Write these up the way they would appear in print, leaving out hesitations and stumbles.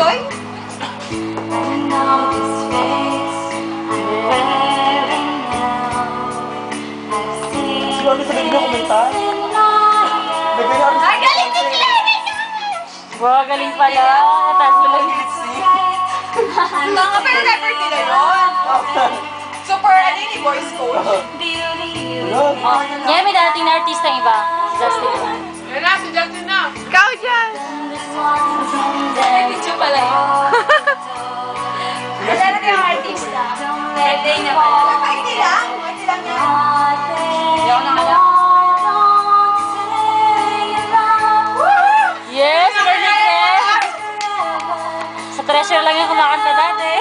Joy? Siguro sabihin niyo komentar. Ay, galing si Claire! Wow, galing pala. Tapos mo lang. Tanga, pero never sila yun. Super, ano yun, voice coach. Oh, yeah, may dating na artista iba. Si Justin. Yan na, si Justin na. Ikaw dyan. May video pala yun. Wala na yung artista. Birthday na pala. Hindi lang. Hindi lang yan. Hindi ako nakala. Yes, birthday Claire. Sa Treasure lang yung kumakanta dati.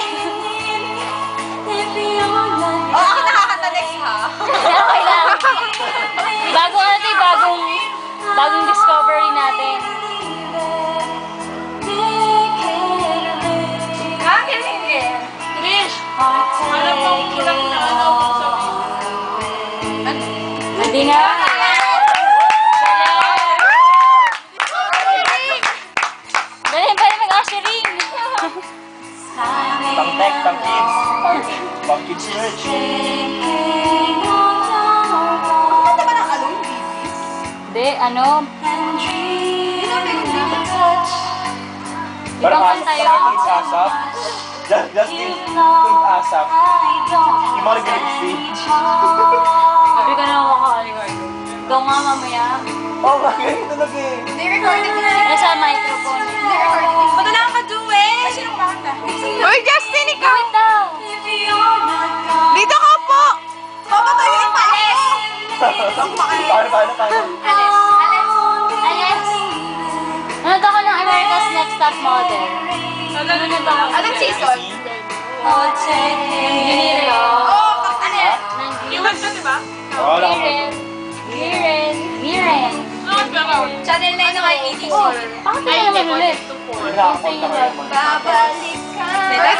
Oh, ako nakakanta next ha. Kaya okay lang. Bagong ano ito, bagong discovery natin. Ha? Galing din. Trish, hanap mo kulang na ano sa Hindi nga. Galing pa rin mag-ushering. Pang tech, pang kids. Pang kids church. Ano ba ng alone babies? Hindi, ano? Hindi na may touch. Parang Ibang asap, kanta yun. parang kids asap. Justin, Queen asap. Yung mga nag-lipstick. Sabi ko na makakaliwag. Ikaw nga mamaya. Oh, magaling talaga eh. They recorded it. Nasa microphone. They recorded it. Ba't na lang ka-duwe? Ay, sino kumakanta? Uy, Justin, ikaw! Wait daw. Dito ka po! Papatuloy yung palis! Paano? Alex. Nanood ako ng America's Next Top Model. Nanood ako. Anong season? Ginire. Oh, ano yan? Iwan ka, di ba? Oo, lang. Miren. No, pero... Channel 9 na kayo 80s. Bakit ka naman ulit? Nakakapag na kayo. Babalik ka.